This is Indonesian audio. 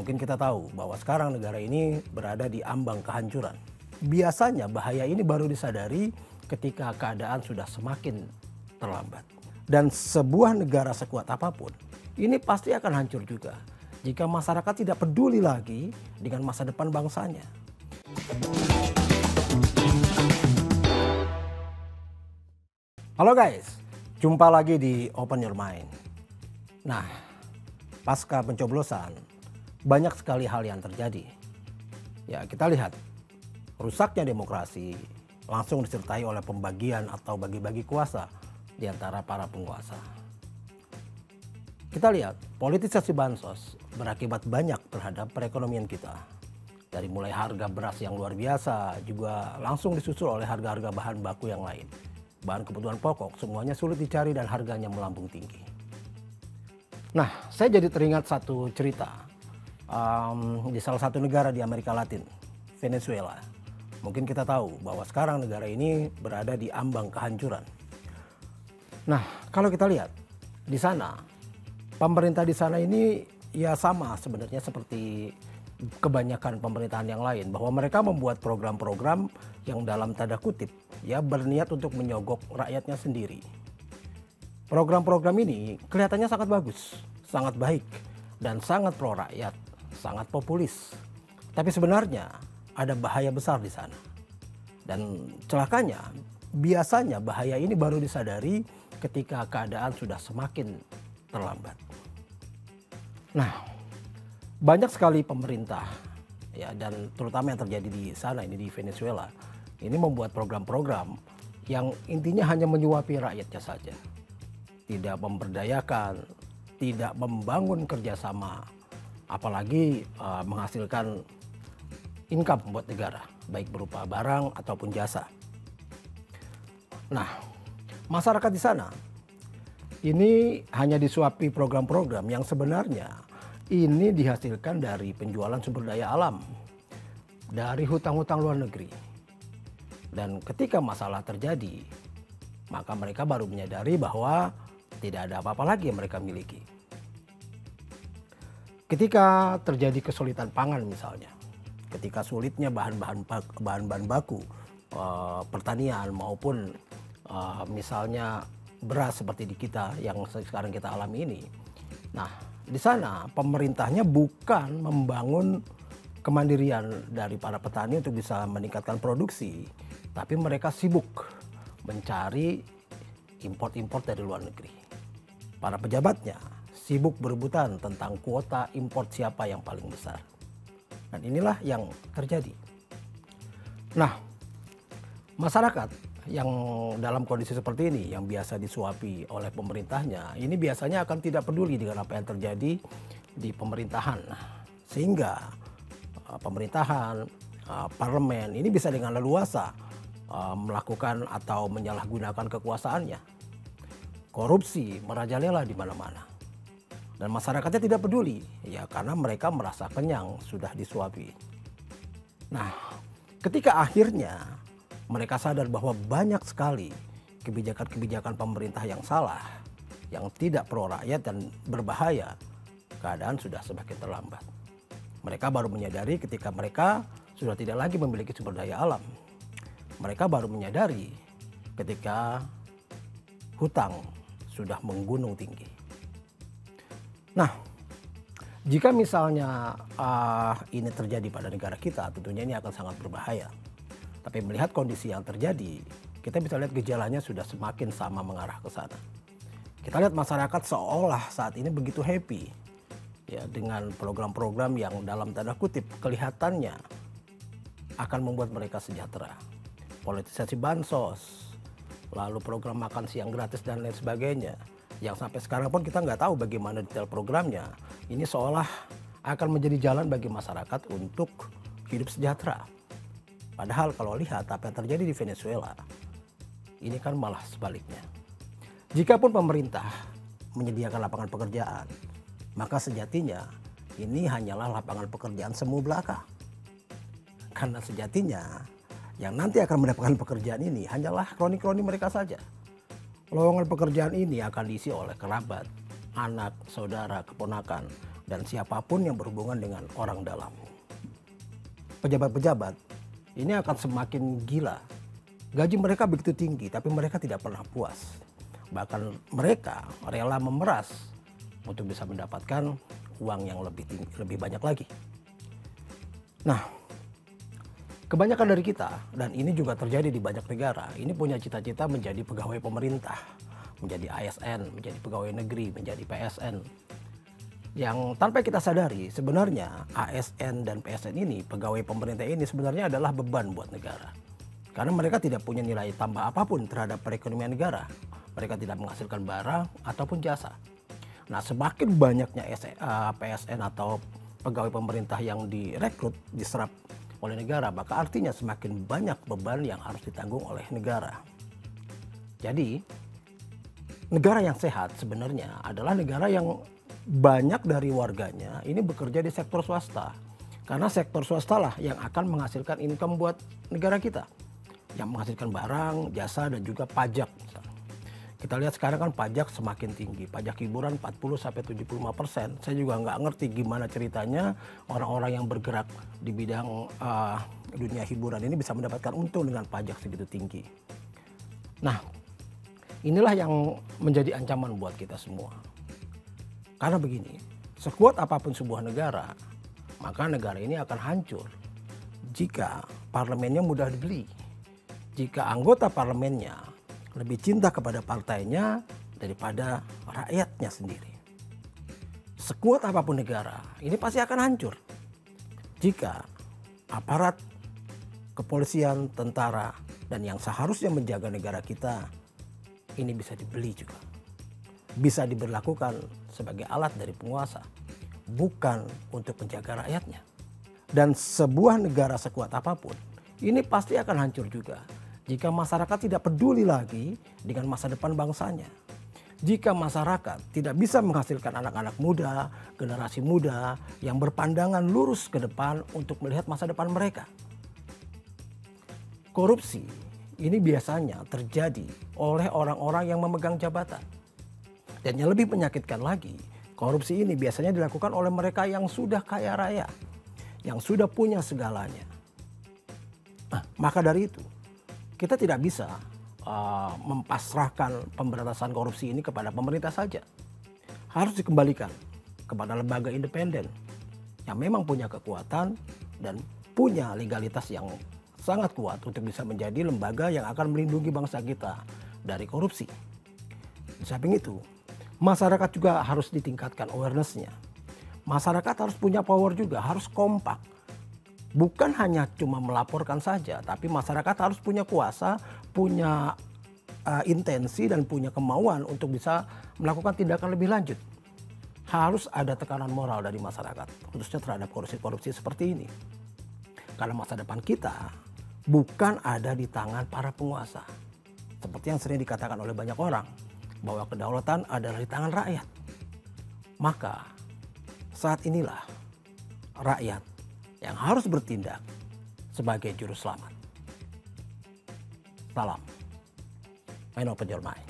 Mungkin kita tahu bahwa sekarang negara ini berada di ambang kehancuran. Biasanya bahaya ini baru disadari ketika keadaan sudah semakin terlambat. Dan sebuah negara sekuat apapun, ini pasti akan hancur juga jika masyarakat tidak peduli lagi dengan masa depan bangsanya. Halo guys, jumpa lagi di Open Your Mind. Nah, pasca pencoblosan, banyak sekali hal yang terjadi. Ya, kita lihat rusaknya demokrasi langsung disertai oleh pembagian atau bagi-bagi kuasa di antara para penguasa. Kita lihat politisasi bansos berakibat banyak terhadap perekonomian kita. Dari mulai harga beras yang luar biasa juga langsung disusul oleh harga-harga bahan baku yang lain. Bahan kebutuhan pokok semuanya sulit dicari dan harganya melambung tinggi. Nah, saya jadi teringat satu cerita di salah satu negara di Amerika Latin, Venezuela. Mungkin kita tahu bahwa sekarang negara ini berada di ambang kehancuran. Nah, kalau kita lihat di sana, pemerintah di sana ini ya sama sebenarnya seperti kebanyakan pemerintahan yang lain, bahwa mereka membuat program-program yang dalam tanda kutip ya berniat untuk menyogok rakyatnya sendiri. Program-program ini kelihatannya sangat bagus, sangat baik, dan sangat pro rakyat, sangat populis. Tapi sebenarnya ada bahaya besar di sana. Dan celakanya, biasanya bahaya ini baru disadari ketika keadaan sudah semakin terlambat. Nah, banyak sekali pemerintah ya, dan terutama yang terjadi di sana ini di Venezuela, ini membuat program-program yang intinya hanya menyuapi rakyatnya saja. Tidak memberdayakan, tidak membangun kerjasama, apalagi menghasilkan income buat negara, baik berupa barang ataupun jasa. Nah, masyarakat di sana ini hanya disuapi program-program yang sebenarnya ini dihasilkan dari penjualan sumber daya alam, dari hutang-hutang luar negeri. Dan ketika masalah terjadi, maka mereka baru menyadari bahwa tidak ada apa-apa lagi yang mereka miliki. Ketika terjadi kesulitan pangan misalnya, ketika sulitnya bahan-bahan baku pertanian maupun misalnya beras seperti di kita yang sekarang kita alami ini. Nah, di sana pemerintahnya bukan membangun kemandirian dari para petani untuk bisa meningkatkan produksi, tapi mereka sibuk mencari import-import dari luar negeri. Para pejabatnya sibuk berebutan tentang kuota import siapa yang paling besar. Dan inilah yang terjadi. Nah, masyarakat yang dalam kondisi seperti ini, yang biasa disuapi oleh pemerintahnya, ini biasanya akan tidak peduli dengan apa yang terjadi di pemerintahan. Sehingga pemerintahan, parlemen ini bisa dengan leluasa melakukan atau menyalahgunakan kekuasaannya. Korupsi merajalela di mana-mana. Dan masyarakatnya tidak peduli, ya karena mereka merasa kenyang sudah disuapi. Nah, ketika akhirnya mereka sadar bahwa banyak sekali kebijakan-kebijakan pemerintah yang salah, yang tidak pro rakyat dan berbahaya, keadaan sudah semakin terlambat. Mereka baru menyadari ketika mereka sudah tidak lagi memiliki sumber daya alam. Mereka baru menyadari ketika hutang sudah menggunung tinggi. Nah, jika misalnya ini terjadi pada negara kita, tentunya ini akan sangat berbahaya. Tapi melihat kondisi yang terjadi, kita bisa lihat gejalanya sudah semakin sama mengarah ke sana. Kita lihat masyarakat seolah saat ini begitu happy ya dengan program-program yang dalam tanda kutip kelihatannya akan membuat mereka sejahtera. Politisasi bansos, lalu program makan siang gratis dan lain sebagainya, yang sampai sekarang pun kita nggak tahu bagaimana detail programnya. Ini seolah akan menjadi jalan bagi masyarakat untuk hidup sejahtera. Padahal kalau lihat apa yang terjadi di Venezuela, ini kan malah sebaliknya. Jikapun pemerintah menyediakan lapangan pekerjaan, maka sejatinya ini hanyalah lapangan pekerjaan semu belaka. Karena sejatinya yang nanti akan mendapatkan pekerjaan ini hanyalah kroni-kroni mereka saja. Lowongan pekerjaan ini akan diisi oleh kerabat, anak, saudara, keponakan, dan siapapun yang berhubungan dengan orang dalam. Pejabat-pejabat ini akan semakin gila. Gaji mereka begitu tinggi tapi mereka tidak pernah puas. Bahkan mereka rela memeras untuk bisa mendapatkan uang yang lebih banyak lagi. Nah, kebanyakan dari kita, dan ini juga terjadi di banyak negara, ini punya cita-cita menjadi pegawai pemerintah, menjadi ASN, menjadi pegawai negeri, menjadi PSN. Yang tanpa kita sadari sebenarnya ASN dan PSN ini, pegawai pemerintah ini sebenarnya adalah beban buat negara. Karena mereka tidak punya nilai tambah apapun terhadap perekonomian negara. Mereka tidak menghasilkan barang ataupun jasa. Nah, semakin banyaknya PSN atau pegawai pemerintah yang direkrut, diserap oleh negara, maka artinya semakin banyak beban yang harus ditanggung oleh negara. Jadi, negara yang sehat sebenarnya adalah negara yang banyak dari warganya ini bekerja di sektor swasta. Karena sektor swasta lah yang akan menghasilkan income buat negara kita. Yang menghasilkan barang, jasa, dan juga pajak. Kita lihat sekarang kan pajak semakin tinggi. Pajak hiburan 40-75%. Saya juga nggak ngerti gimana ceritanya orang-orang yang bergerak di bidang dunia hiburan ini bisa mendapatkan untung dengan pajak segitu tinggi. Nah, inilah yang menjadi ancaman buat kita semua. Karena begini, sekuat apapun sebuah negara, maka negara ini akan hancur jika parlemennya mudah dibeli. Jika anggota parlemennya lebih cinta kepada partainya daripada rakyatnya sendiri. Sekuat apapun negara, ini pasti akan hancur jika aparat kepolisian, tentara, dan yang seharusnya menjaga negara kita ini bisa dibeli juga. Bisa diberlakukan sebagai alat dari penguasa, bukan untuk menjaga rakyatnya. Dan sebuah negara sekuat apapun, ini pasti akan hancur juga jika masyarakat tidak peduli lagi dengan masa depan bangsanya. Jika masyarakat tidak bisa menghasilkan anak-anak muda, generasi muda yang berpandangan lurus ke depan untuk melihat masa depan mereka. Korupsi ini biasanya terjadi oleh orang-orang yang memegang jabatan. Dan yang lebih menyakitkan lagi, korupsi ini biasanya dilakukan oleh mereka yang sudah kaya raya, yang sudah punya segalanya. Nah, maka dari itu, kita tidak bisa mempasrahkan pemberantasan korupsi ini kepada pemerintah saja. Harus dikembalikan kepada lembaga independen yang memang punya kekuatan dan punya legalitas yang sangat kuat untuk bisa menjadi lembaga yang akan melindungi bangsa kita dari korupsi. Di samping itu, masyarakat juga harus ditingkatkan awareness-nya. Masyarakat harus punya power juga, harus kompak. Bukan hanya cuma melaporkan saja, tapi masyarakat harus punya kuasa, punya intensi dan punya kemauan untuk bisa melakukan tindakan lebih lanjut. Harus ada tekanan moral dari masyarakat, khususnya terhadap korupsi-korupsi seperti ini. Karena masa depan kita bukan ada di tangan para penguasa. Seperti yang sering dikatakan oleh banyak orang, bahwa kedaulatan adalah di tangan rakyat. Maka saat inilah rakyat yang harus bertindak sebagai juru selamat. Salam. Mind open your mind.